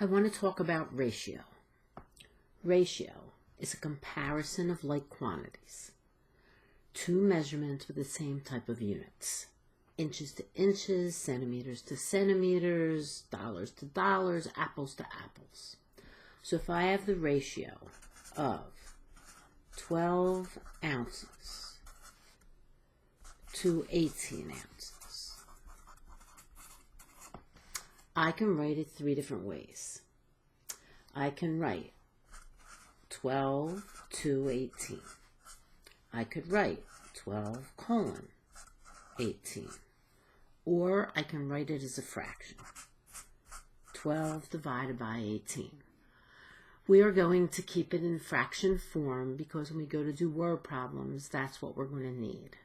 I want to talk about ratio. Ratio is a comparison of like quantities. Two measurements with the same type of units. Inches to inches, centimeters to centimeters, dollars to dollars, apples to apples. So if I have the ratio of 12 ounces to 18 ounces, I can write it three different ways. I can write 12 to 18. I could write 12:18. Or I can write it as a fraction. 12 divided by 18. We are going to keep it in fraction form because when we go to do word problems, that's what we're going to need.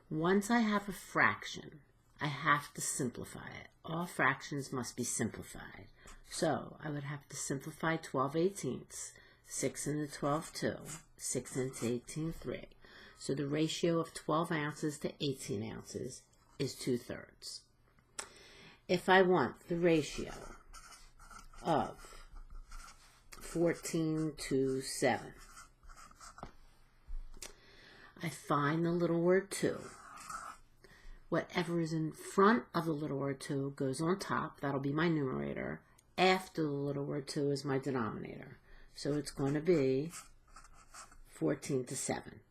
Once I have a fraction, I have to simplify it. All fractions must be simplified. So I would have to simplify 12/18. 6 into 12, 2. 6 into 18, 3. So the ratio of 12 ounces to 18 ounces is 2/3. If I want the ratio of 14 to 7, I find the little word 2. Whatever is in front of the little word 2 goes on top. That'll be my numerator. After the little word 2 is my denominator. So it's going to be 14 to 7.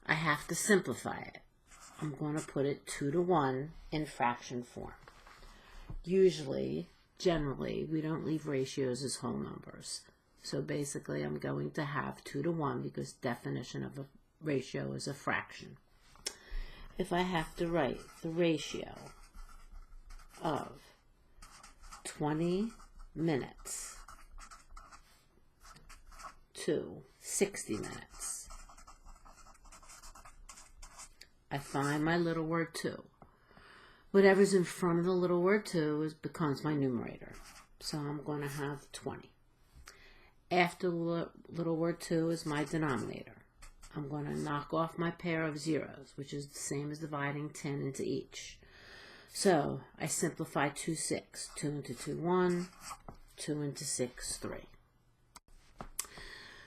I have to simplify it. I'm going to put it 2 to 1 in fraction form. Usually, generally, we don't leave ratios as whole numbers. So basically, I'm going to have 2 to 1 because definition of a ratio is a fraction. If I have to write the ratio of 20 minutes to 60 minutes, I find my little word 2. Whatever's in front of the little word 2 becomes my numerator. So I'm going to have 20. After the little word 2 is my denominator. I'm going to knock off my pair of zeros, which is the same as dividing 10 into each. So I simplify 2, 6. 2 into 2, 1. 2 into 6, 3.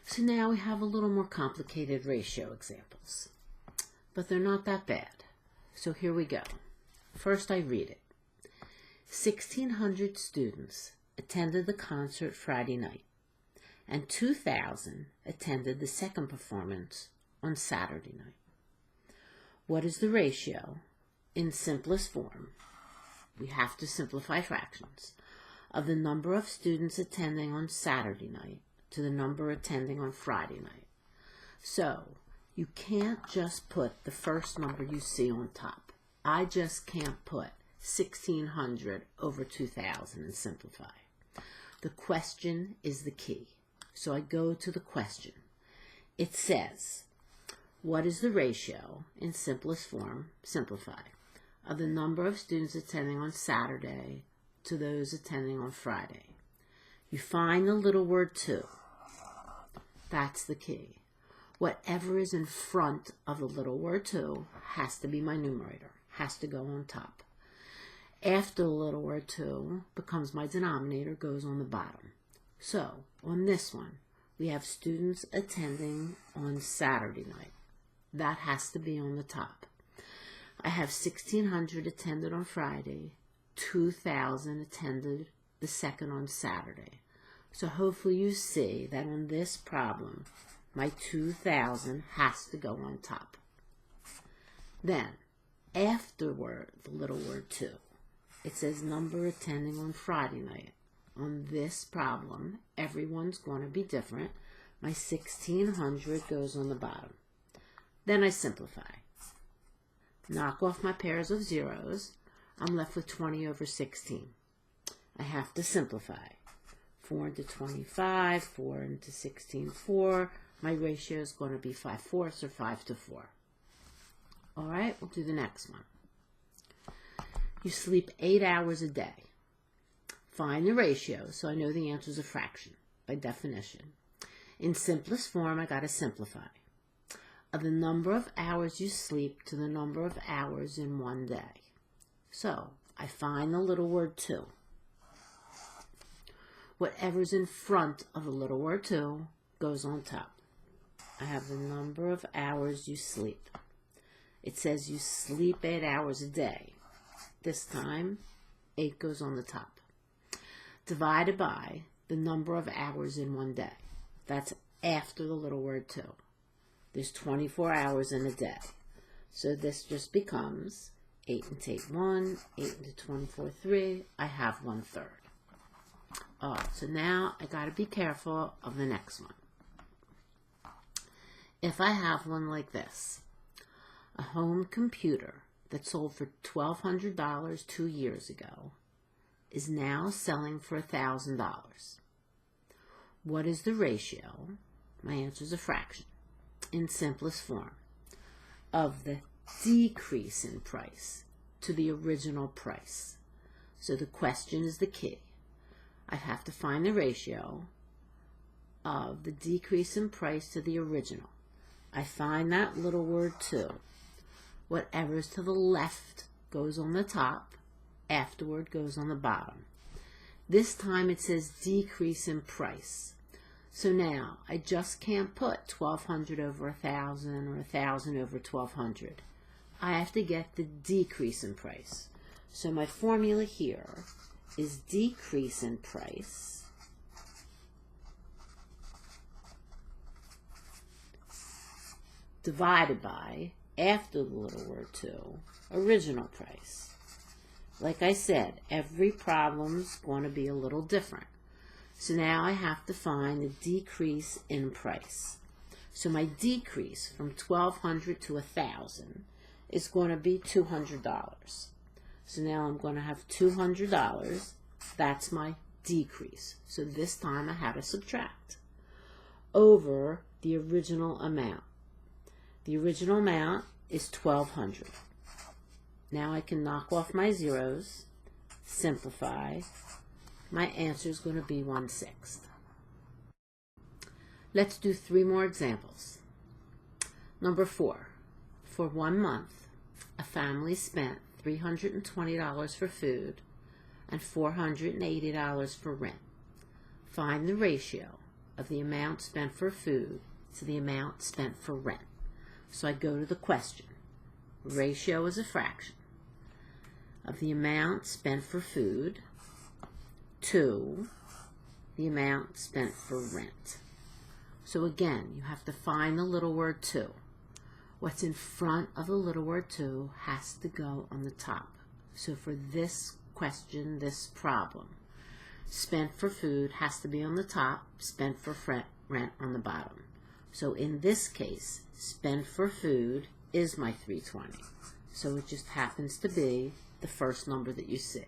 So now we have a little more complicated ratio examples. But they're not that bad. So here we go. First I read it. 1,600 students attended the concert Friday night, and 2,000 attended the second performance on Saturday night. What is the ratio, in simplest form, we have to simplify fractions, of the number of students attending on Saturday night to the number attending on Friday night? So, you can't just put the first number you see on top. I just can't put 1,600 over 2,000 and simplify. The question is the key. So I go to the question. It says, what is the ratio, in simplest form, simplify, of the number of students attending on Saturday to those attending on Friday? You find the little word 2. That's the key. Whatever is in front of the little word 2 has to be my numerator, has to go on top. After the little word 2 becomes my denominator, goes on the bottom. So, on this one, we have students attending on Saturday night. That has to be on the top. I have 1,600 attended on Friday, 2,000 attended the second on Saturday. So hopefully you see that on this problem, my 2,000 has to go on top. Then, afterward, the little word 2, it says number attending on Friday night. On this problem, everyone's going to be different. My 1,600 goes on the bottom. Then I simplify. Knock off my pairs of zeros. I'm left with 20 over 16. I have to simplify. 4 into 25, 4 into 16, 4. My ratio is going to be 5/4 or 5 to 4. All right, we'll do the next one. You sleep 8 hours a day. Find the ratio, so I know the answer is a fraction, by definition. In simplest form, I got to simplify. Of the number of hours you sleep to the number of hours in one day. So, I find the little word 2. Whatever's in front of the little word 2 goes on top. I have the number of hours you sleep. It says you sleep 8 hours a day. This time, 8 goes on the top. Divided by the number of hours in one day. That's after the little word 2. There's 24 hours in a day. So this just becomes 8 into 8, 1, 8 into 24, 3. I have 1/3. So now I got to be careful of the next one. If I have one like this, a home computer that sold for $1,200 2 years ago is now selling for $1,000. What is the ratio? My answer is a fraction, in simplest form, of the decrease in price to the original price. So the question is the key. I have to find the ratio of the decrease in price to the original. I find that little word 2. Whatever's to the left goes on the top, afterward goes on the bottom. This time it says decrease in price. So now I just can't put 1,200 over 1,000 or 1,000 over 1,200. I have to get the decrease in price. So my formula here is decrease in price divided by, after the little word 2, original price. Like I said, every problem's going to be a little different. So now I have to find the decrease in price. So my decrease from $1,200 to $1,000 is going to be $200. So now I'm going to have $200. That's my decrease. So this time I have to subtract over the original amount. The original amount is $1,200. Now I can knock off my zeros, simplify. My answer is going to be 1/6. Let's do 3 more examples. Number 4. For 1 month, a family spent $320 for food and $480 for rent. Find the ratio of the amount spent for food to the amount spent for rent. So I go to the question. Ratio is a fraction of the amount spent for food to the amount spent for rent. So again, you have to find the little word 2. What's in front of the little word 2 has to go on the top. So for this question, this problem, spent for food has to be on the top, spent for rent on the bottom. So in this case, spent for food is my 320. So it just happens to be the first number that you see.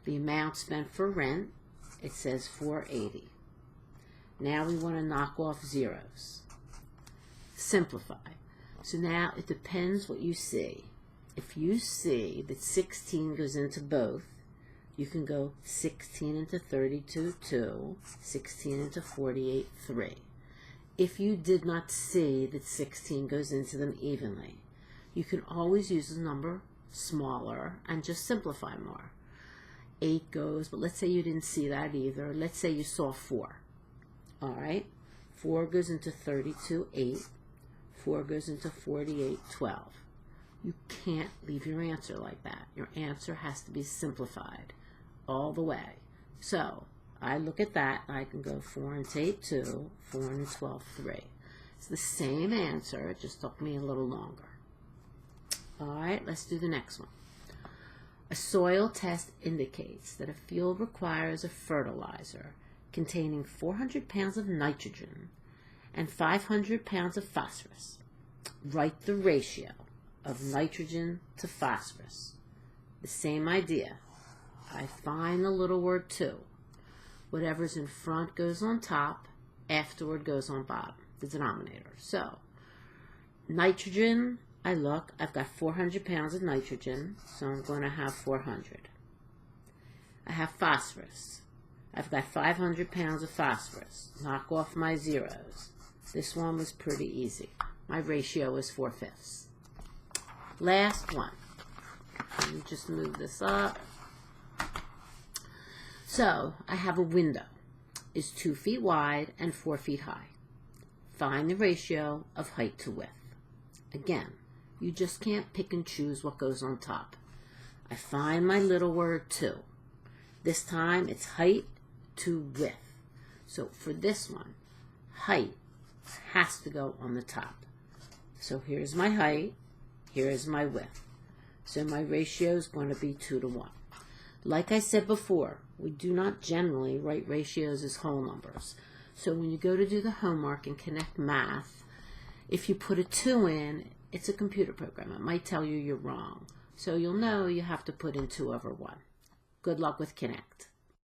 The amount spent for rent, it says 480. Now we want to knock off zeros. Simplify. So now it depends what you see. If you see that 16 goes into both, you can go 16 into 32, 2, 16 into 48, 3. If you did not see that 16 goes into them evenly, you can always use a number smaller and just simplify more. 8 goes, but let's say you didn't see that either. Let's say you saw 4. All right? 4 goes into 32, 8. 4 goes into 48, 12. You can't leave your answer like that. Your answer has to be simplified all the way. So I look at that, and I can go 4 into 8, 2, 4 into 12, 3. It's the same answer, it just took me a little longer. All right, let's do the next one. A soil test indicates that a field requires a fertilizer containing 400 pounds of nitrogen and 500 pounds of phosphorus. Write the ratio of nitrogen to phosphorus. The same idea. I find the little word 2. Whatever's in front goes on top, afterward goes on bottom, the denominator. So, nitrogen, I look, I've got 400 pounds of nitrogen, so I'm going to have 400. I have phosphorus. I've got 500 pounds of phosphorus. Knock off my zeros. This one was pretty easy. My ratio is 4/5. Last one. Let me just move this up. So I have a window. Is 2 feet wide and 4 feet high. Find the ratio of height to width. Again, you just can't pick and choose what goes on top. I find my little word 2. This time it's height to width. So for this one, height has to go on the top. So here's my height, here's my width. So my ratio is going to be 2 to 1. Like I said before, we do not generally write ratios as whole numbers. So when you go to do the homework and connect math, if you put a 2 in, it's a computer program. It might tell you you're wrong. So you'll know you have to put in 2 over 1. Good luck with Connect.